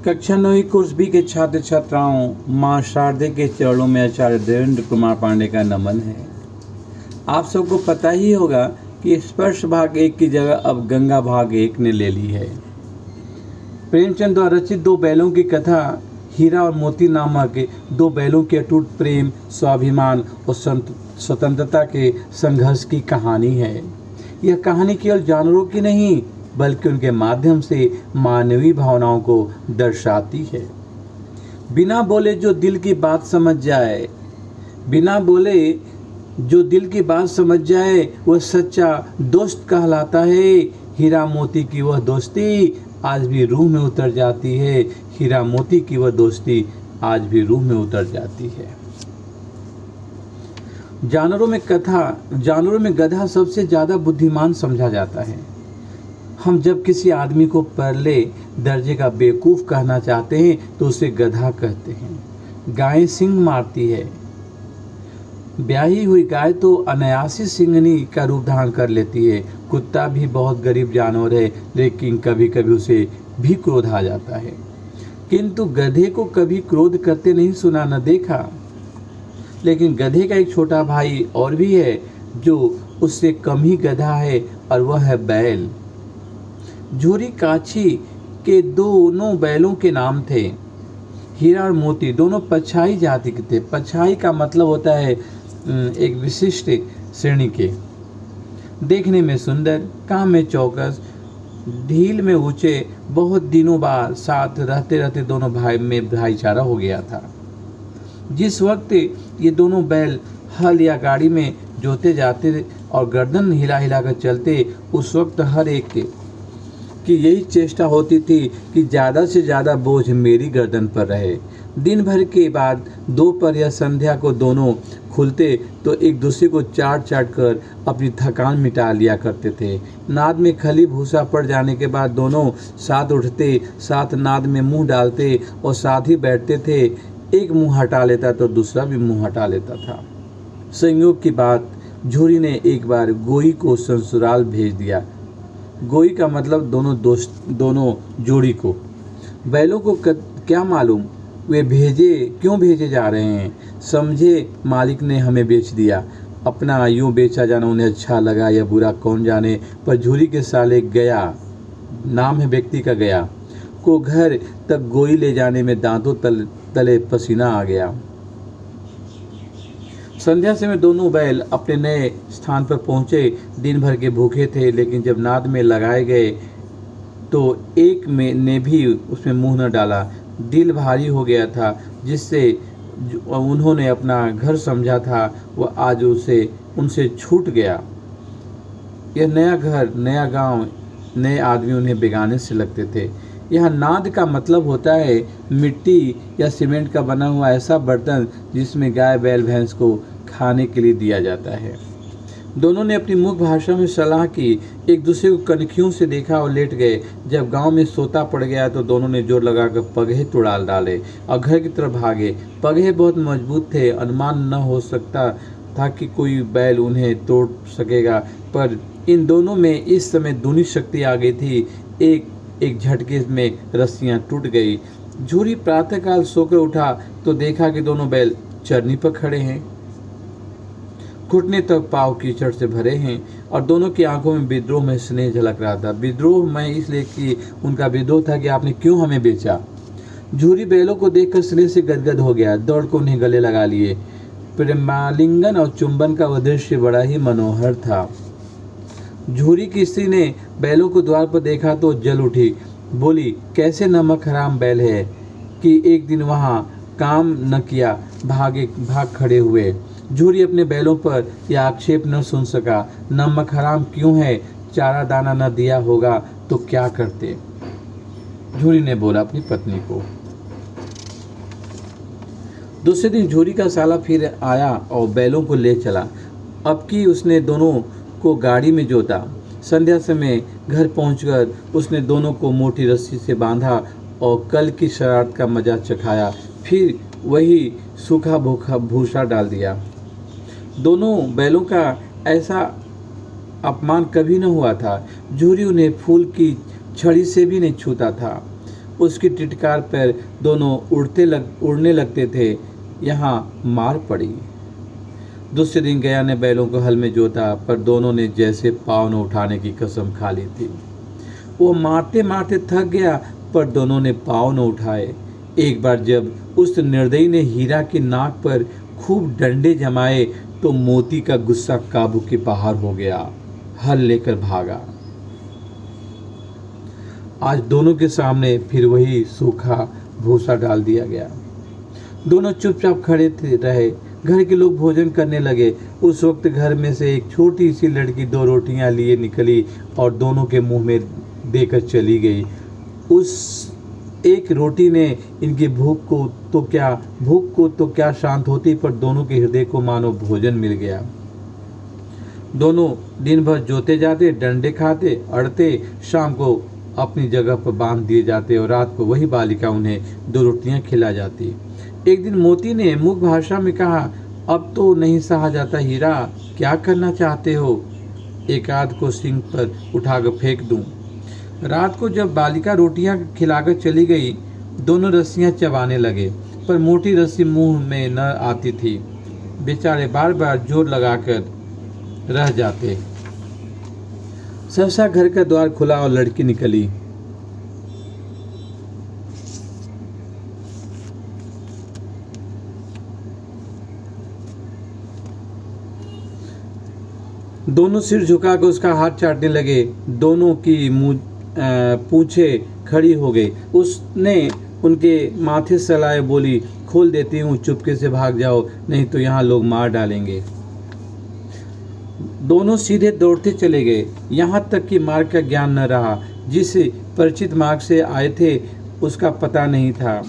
कक्षा 9 course B के छात्र छात्राओं, माँ शारदे के चरणों में आचार्य देवेंद्र कुमार पांडे का नमन है। आप सबको पता ही होगा कि स्पर्श भाग 1 की जगह अब गंगा भाग 1 ने ले ली है। प्रेमचंद द्वारा रचित दो बैलों की कथा हीरा और मोती नामक दो बैलों के अटूट प्रेम, स्वाभिमान और स्वतंत्रता के संघर्ष की कहानी है। यह कहानी केवल जानवरों की नहीं बल्कि उनके माध्यम से मानवीय भावनाओं को दर्शाती है। बिना बोले जो दिल की बात समझ जाए, बिना बोले जो दिल की बात समझ जाए वह सच्चा दोस्त कहलाता है। हीरा मोती की वह दोस्ती आज भी रूह में उतर जाती है। हीरा मोती की वह दोस्ती आज भी रूह में उतर जाती है। जानवरों में गधा सबसे ज्यादा बुद्धिमान समझा जाता है। हम जब किसी आदमी को परले दर्जे का बेवकूफ़ कहना चाहते हैं तो उसे गधा कहते हैं। गाय सींग मारती है। ब्याही हुई गाय तो अनायासी सिंगनी का रूप धारण कर लेती है। कुत्ता भी बहुत गरीब जानवर है, लेकिन कभी कभी उसे भी क्रोध आ जाता है। किंतु गधे को कभी क्रोध करते नहीं सुना न देखा। लेकिन गधे का एक छोटा भाई और भी है जो उससे कम ही गधा है, और वह है बैल। झूरी काछी के दोनों बैलों के नाम थे। हीरा और मोती दोनों पछाई जाति के थे। पछाई का मतलब होता है एक विशिष्ट श्रेणी के, देखने में सुंदर, काम में चौकस, ढील में ऊंचे। बहुत दिनों बाद साथ रहते रहते दोनों भाई में भाईचारा हो गया था। जिस वक्त ये दोनों बैल हल या गाड़ी में जोते जाते और गर्दन हिला हिला कर चलते, उस वक्त हर एक कि यही चेष्टा होती थी कि ज़्यादा से ज़्यादा बोझ मेरी गर्दन पर रहे। दिन भर के बाद दोपहर या संध्या को दोनों खुलते तो एक दूसरे को चाट कर अपनी थकान मिटा लिया करते थे। नाद में खली भूसा पड़ जाने के बाद दोनों साथ उठते, साथ नाद में मुंह डालते और साथ ही बैठते थे। एक मुंह हटा लेता तो दूसरा भी मुंह हटा लेता था। संयोग की बात, झूरी ने एक बार गोई को ससुराल भेज दिया। गोई का मतलब दोनों जोड़ी को। बैलों को क्या मालूम वे क्यों भेजे जा रहे हैं। समझे मालिक ने हमें बेच दिया। अपना यूं बेचा जाना उन्हें अच्छा लगा या बुरा कौन जाने, पर झूरी के साले गया, नाम है व्यक्ति का गया, को घर तक गोई ले जाने में दांतों तले पसीना आ गया। संध्या समय दोनों बैल अपने नए स्थान पर पहुंचे। दिन भर के भूखे थे, लेकिन जब नाद में लगाए गए तो एक में ने भी उसमें मुंह न डाला। दिल भारी हो गया था। जिससे उन्होंने अपना घर समझा था वह आज उनसे छूट गया। यह नया घर, नया गांव, नए आदमी उन्हें बेगाने से लगते थे। यह नाद का मतलब होता है मिट्टी या सीमेंट का बना हुआ ऐसा बर्तन जिसमें गाय बैल भैंस को खाने के लिए दिया जाता है। दोनों ने अपनी मुख्य भाषा में सलाह की, एक दूसरे को कनखियों से देखा और लेट गए। जब गांव में सोता पड़ गया तो दोनों ने जोर लगाकर पगहे तुड़ा डाले और घर की तरफ भागे। पगहे बहुत मजबूत थे, अनुमान न हो सकता था कि कोई बैल उन्हें तोड़ सकेगा, पर इन दोनों में इस समय दूनी शक्ति आ गई थी। एक झटके में रस्सियां टूट गई। झूरी प्रातःकाल सोकर उठा तो देखा कि दोनों बैल चरनी पर खड़े हैं। घुटने तक पाँव कीचड़ से भरे हैं और दोनों की आंखों में विद्रोह में स्नेह झलक रहा था। विद्रोह में इसलिए कि उनका विद्रोह था कि आपने क्यों हमें बेचा। झूरी बैलों को देखकर स्नेह से गदगद हो गया, दौड़ को उन्हें गले लगा लिए। प्रेमालिंगन और चुंबन का उद्देश्य बड़ा ही मनोहर था। झूरी की स्त्री ने बैलों को द्वार पर देखा तो जल उठी, बोली, कैसे नमक हराम बैल है कि एक दिन वहाँ काम न किया, भाग खड़े हुए। झूरी अपने बैलों पर यह आक्षेप न सुन सका। नमक हराम क्यों है, चारा दाना न दिया होगा तो क्या करते। झूरी ने बोला अपनी पत्नी को। दूसरे दिन झूरी का साला फिर आया और बैलों को ले चला। अब की उसने दोनों को गाड़ी में जोता। संध्या समय घर पहुंचकर उसने दोनों को मोटी रस्सी से बांधा और कल की शरारत का मजा चखाया। फिर वही सूखा भूसा डाल दिया। दोनों बैलों का ऐसा अपमान कभी न हुआ था। झूरी उन्हें फूल की छड़ी से भी नहीं छूता था। उसकी टिटकार पर दोनों उड़ने लगते थे। यहाँ मार पड़ी। दूसरे दिन गया ने बैलों को हल में जोता, पर दोनों ने जैसे पाँव न उठाने की कसम खा ली थी। वो मारते मारते थक गया, पर दोनों ने पाँव न उठाए। एक बार जब उस निर्दयी ने हीरा की नाक पर खूब डंडे जमाए तो मोती का गुस्सा काबू के बाहर हो गया, हल लेकर भागा। आज दोनों के सामने फिर वही सूखा भूसा डाल दिया गया। दोनों चुपचाप खड़े रहे। घर के लोग भोजन करने लगे। उस वक्त घर में से एक छोटी सी लड़की 2 रोटियां लिए निकली और दोनों के मुंह में देकर चली गई। उस एक रोटी ने इनकी भूख को तो क्या शांत होती, पर दोनों के हृदय को मानो भोजन मिल गया। दोनों दिन भर जोते जाते, डंडे खाते, अड़ते, शाम को अपनी जगह पर बांध दिए जाते और रात को वही बालिका उन्हें 2 रोटियां खिला जाती। एक दिन मोती ने मूक भाषा में कहा, अब तो नहीं सहा जाता हीरा, क्या करना चाहते हो? एक आध को सिंह पर उठाकर फेंक दूं। रात को जब बालिका रोटियां खिलाकर चली गई, दोनों रस्सियां चबाने लगे, पर मोटी रस्सी मुंह में न आती थी। बेचारे बार बार जोर लगाकर रह जाते। सहसा घर का द्वार खुला और लड़की निकली। दोनों सिर झुकाकर उसका हाथ चाटने लगे। दोनों की पूंछें खड़ी हो गई। उसने उनके माथे सलाए बोली, खोल देती हूँ, चुपके से भाग जाओ, नहीं तो यहाँ लोग मार डालेंगे। दोनों सीधे दौड़ते चले गए। यहाँ तक कि मार्ग का ज्ञान न रहा। जिस परिचित मार्ग से आए थे उसका पता नहीं था।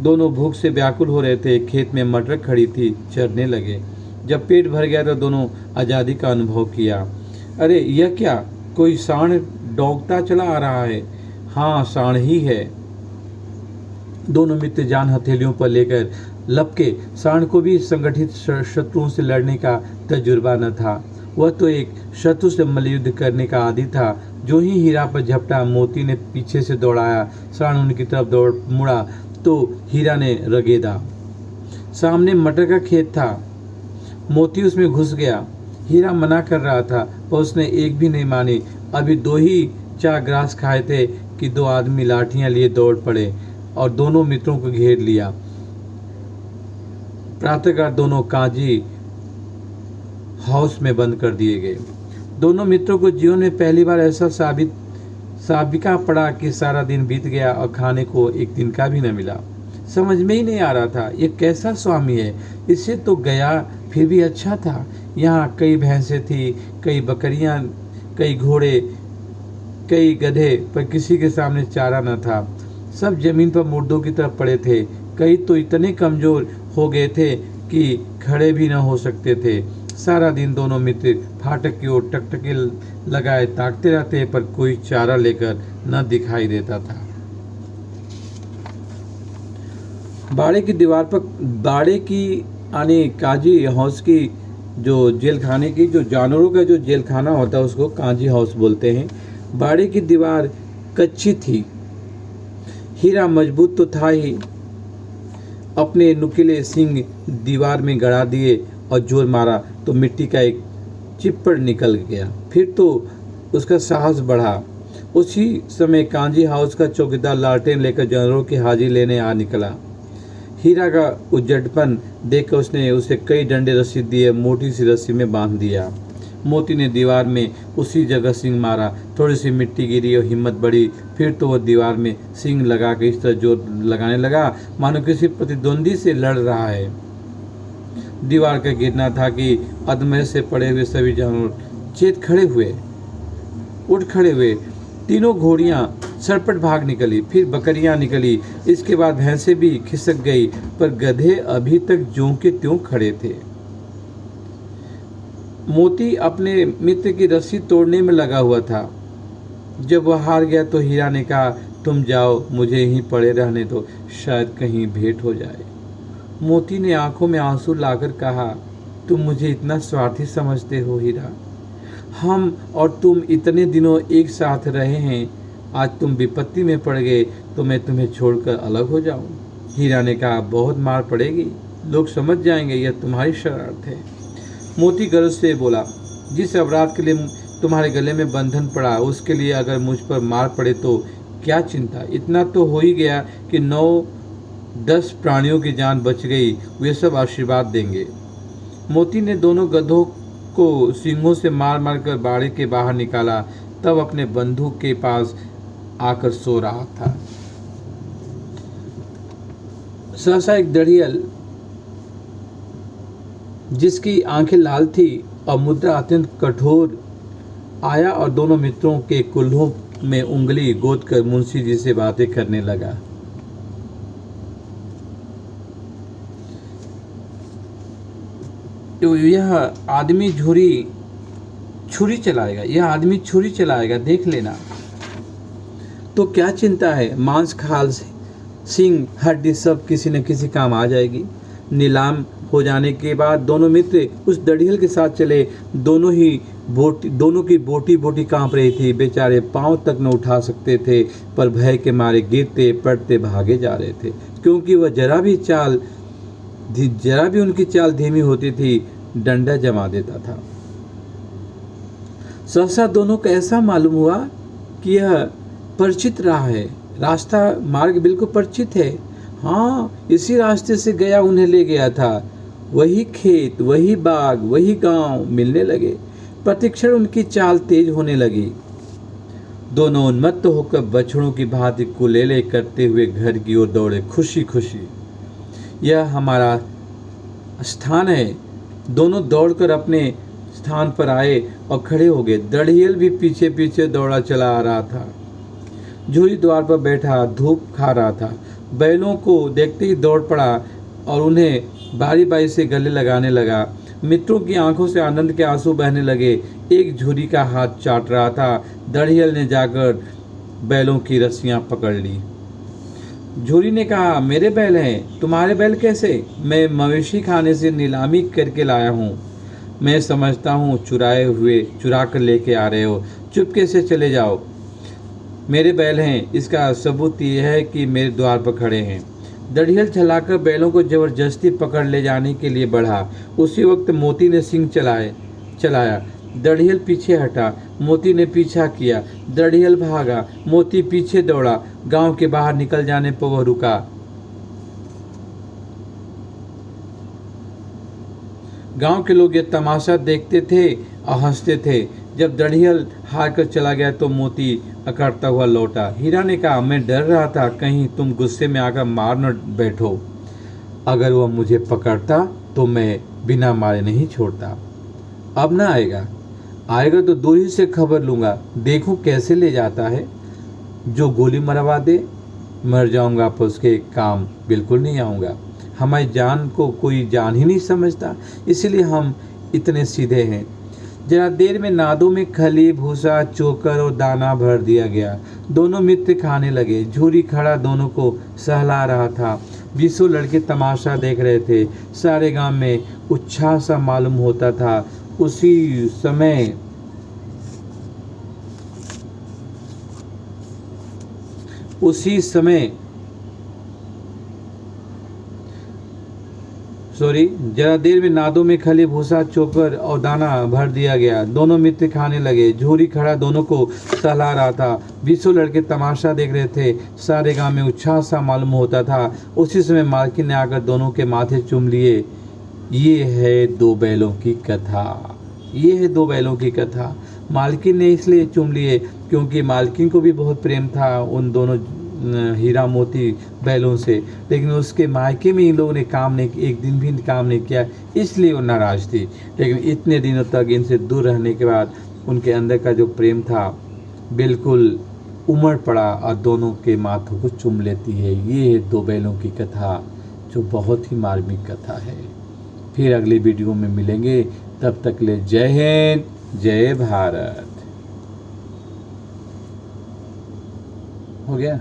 दोनों भूख से व्याकुल हो रहे थे। खेत में मटर खड़ी थी, चरने लगे। जब पेट भर गया तो दोनों आज़ादी का अनुभव किया। अरे यह क्या, कोई सांड डौंकता चला आ रहा है। हाँ, सांड ही है। दोनों मित्र जान हथेलियों पर लेकर लपके। सांड को भी संगठित शत्रुओं से लड़ने का तजुर्बा न था। वह तो एक शत्रु से मल्लयुद्ध करने का आदी था। जो ही हीरा पर झपटा, मोती ने पीछे से दौड़ाया। सांड उनकी तरफ दौड़ मुड़ा तो हीरा ने रगेदा। सामने मटर का खेत था। मोती उसमें घुस गया। हीरा मना कर रहा था, पर उसने एक भी नहीं मानी। अभी 2 ही 4 ग्रास खाए थे कि 2 आदमी लाठियां लिए दौड़ पड़े और दोनों मित्रों को घेर लिया। प्रातःकाल दोनों काजी हाउस में बंद कर दिए गए। दोनों मित्रों को जीवन में पहली बार ऐसा साबिका पड़ा कि सारा दिन बीत गया और खाने को एक दिन का भी न मिला। समझ में ही नहीं आ रहा था ये कैसा स्वामी है। इससे तो गया फिर भी अच्छा था। यहाँ कई भैंसें थी, कई बकरियाँ, कई घोड़े, कई गधे, पर किसी के सामने चारा न था। सब जमीन पर मुर्दों की तरफ पड़े थे। कई तो इतने कमजोर हो गए थे कि खड़े भी न हो सकते थे। सारा दिन दोनों मित्र फाटक की ओर टकटके लगाए ताकते रहते, पर कोई चारा लेकर न दिखाई देता था। बाड़े की आने काजी हाउस की जो जेल खाने की, जो जानवरों का जो जेल खाना होता है उसको काजी हाउस बोलते हैं। बाड़े की दीवार कच्ची थी। हीरा मजबूत तो था ही। अपने नुकीले सींग दीवार में गड़ा दिए और जोर मारा तो मिट्टी का एक चिप्पड़ निकल गया। फिर तो उसका साहस बढ़ा। उसी समय कांजी हाउस का चौकीदार लालटेन लेकर जानवरों की हाजिरी लेने आ निकला। हीरा का उज्जड़पन देखकर उसने उसे कई डंडे रस्सी दिए, मोटी सी रस्सी में बांध दिया। मोती ने दीवार में उसी जगह सींग मारा। थोड़ी सी मिट्टी गिरी और हिम्मत बढ़ी। फिर तो वह दीवार में सींग लगा के इस तरह जोर लगाने लगा मानो किसी प्रतिद्वंदी से लड़ रहा है। दीवार का गिरना था कि अधमरे से पड़े हुए सभी जानवर उठ खड़े हुए। तीनों घोड़ियां सरपट भाग निकली, फिर बकरियां निकली, इसके बाद भैंसें भी खिसक गई, पर गधे अभी तक ज्यों के त्यों खड़े थे। मोती अपने मित्र की रस्सी तोड़ने में लगा हुआ था। जब वह हार गया तो हीरा ने कहा, तुम जाओ, मुझे यहीं पड़े रहने दो, शायद कहीं भेंट हो जाए। मोती ने आंखों में आंसू लाकर कहा, तुम मुझे इतना स्वार्थी समझते हो हीरा? हम और तुम इतने दिनों एक साथ रहे हैं, आज तुम विपत्ति में पड़ गए तो मैं तुम्हें छोड़कर अलग हो जाऊं। हीरा ने कहा, बहुत मार पड़ेगी, लोग समझ जाएंगे यह तुम्हारी शरारत है। मोती गरज से बोला, जिस अपराध के लिए तुम्हारे गले में बंधन पड़ा उसके लिए अगर मुझ पर मार पड़े तो क्या चिंता, इतना तो हो ही गया कि 9-10 प्राणियों की जान बच गई, वे सब आशीर्वाद देंगे। मोती ने दोनों गधों को सींगों से मार मार कर बाड़े के बाहर निकाला, तब अपने बंधु के पास आकर सो रहा था। सहसा एक दड़ियल जिसकी आंखें लाल थी और मुद्रा अत्यंत कठोर आया और दोनों मित्रों के कुल्हों में उंगली गोद कर मुंशी जी से बातें करने लगा। तो यह आदमी छुरी चलाएगा, यह आदमी छुरी चलाएगा, देख लेना। तो क्या चिंता है, मांस खाल सिंह हड्डी सब किसी न किसी काम आ जाएगी। नीलाम हो जाने के बाद दोनों मित्र उस दड़ियल के साथ चले। दोनों की बोटी कांप रही थी। बेचारे पांव तक न उठा सकते थे, पर भय के मारे गिरते पड़ते भागे जा रहे थे, क्योंकि वह जरा भी उनकी चाल धीमी होती थी, डंडा जमा देता था। सहसा दोनों को ऐसा मालूम हुआ कि यह परिचित रहा है, रास्ता मार्ग बिल्कुल परिचित है। हाँ, इसी रास्ते से गया उन्हें ले गया था। वही खेत, वही बाग, वही गांव मिलने लगे। प्रतिक्षण उनकी चाल तेज होने लगी। दोनों उन्मत्त होकर बछड़ों की भांति कुलेले करते हुए घर की ओर दौड़े, खुशी खुशी। यह हमारा स्थान है। दोनों दौड़कर अपने स्थान पर आए और खड़े हो गए। दड़ियल भी पीछे पीछे दौड़ा चला आ रहा था। झूरी द्वार पर बैठा धूप खा रहा था। बैलों को देखते ही दौड़ पड़ा और उन्हें बारी बारी से गले लगाने लगा। मित्रों की आंखों से आनंद के आंसू बहने लगे। एक झूरी का हाथ चाट रहा था। दड़ियल ने जाकर बैलों की रस्सियां पकड़ ली। झूरी ने कहा, मेरे बैल हैं, तुम्हारे बैल कैसे? मैं मवेशी खाने से नीलामी करके लाया हूँ। मैं समझता हूँ चुरा कर लेके आ रहे हो, चुपके से चले जाओ। मेरे बैल हैं, इसका सबूत यह है कि मेरे द्वार पर खड़े हैं। दड़ियल चलाकर बैलों को जबरदस्ती पकड़ ले जाने के लिए बढ़ा। उसी वक्त मोती ने सिंह चलाया। दड़ियल पीछे हटा, मोती ने पीछा किया। दड़ियल भागा, मोती पीछे दौड़ा। गांव के बाहर निकल जाने पर वह रुका। गांव के लोग ये तमाशा देखते थे और हंसते थे। जब दड़ियल हार कर चला गया तो मोती अकड़ता हुआ लौटा। हीरा ने कहा, मैं डर रहा था कहीं तुम गुस्से में आकर मार न बैठो। अगर वह मुझे पकड़ता तो मैं बिना मारे नहीं छोड़ता। अब ना आएगा तो दूर ही से खबर लूंगा, देखूं कैसे ले जाता है। जो गोली मरवा दे मर जाऊंगा, पर उसके काम बिल्कुल नहीं आऊँगा। हमारी जान को कोई जान ही नहीं समझता, इसलिए हम इतने सीधे हैं। जरा देर में नादों में खली, भूसा, चोकर और दाना भर दिया गया। दोनों मित्र खाने लगे। झूरी खड़ा दोनों को सहला रहा था। 20 लड़के तमाशा देख रहे थे। सारे गांव में उत्साह सा मालूम होता था। उसी समय जरा देर में नादों में खली, भूसा, चोकर और दाना भर दिया गया। दोनों मित्र खाने लगे। झूरी खड़ा दोनों को सहला रहा था। 20 लड़के तमाशा देख रहे थे। सारे गांव में उत्साह सा मालूम होता था। उसी समय मालकिन ने आकर दोनों के माथे चूम लिए। ये है दो बैलों की कथा। मालकिन ने इसलिए चूम लिए क्योंकि मालकिन को भी बहुत प्रेम था उन दोनों हीरा मोती बैलों से, लेकिन उसके मायके में इन लोगों ने एक दिन भी काम नहीं किया, इसलिए वो नाराज थी। लेकिन इतने दिनों तक इनसे दूर रहने के बाद उनके अंदर का जो प्रेम था बिल्कुल उमड़ पड़ा और दोनों के माथों को चूम लेती है। ये है दो बैलों की कथा, जो बहुत ही मार्मिक कथा है। फिर अगली वीडियो में मिलेंगे, तब तक ले जय हिंद, जय भारत। हो गया।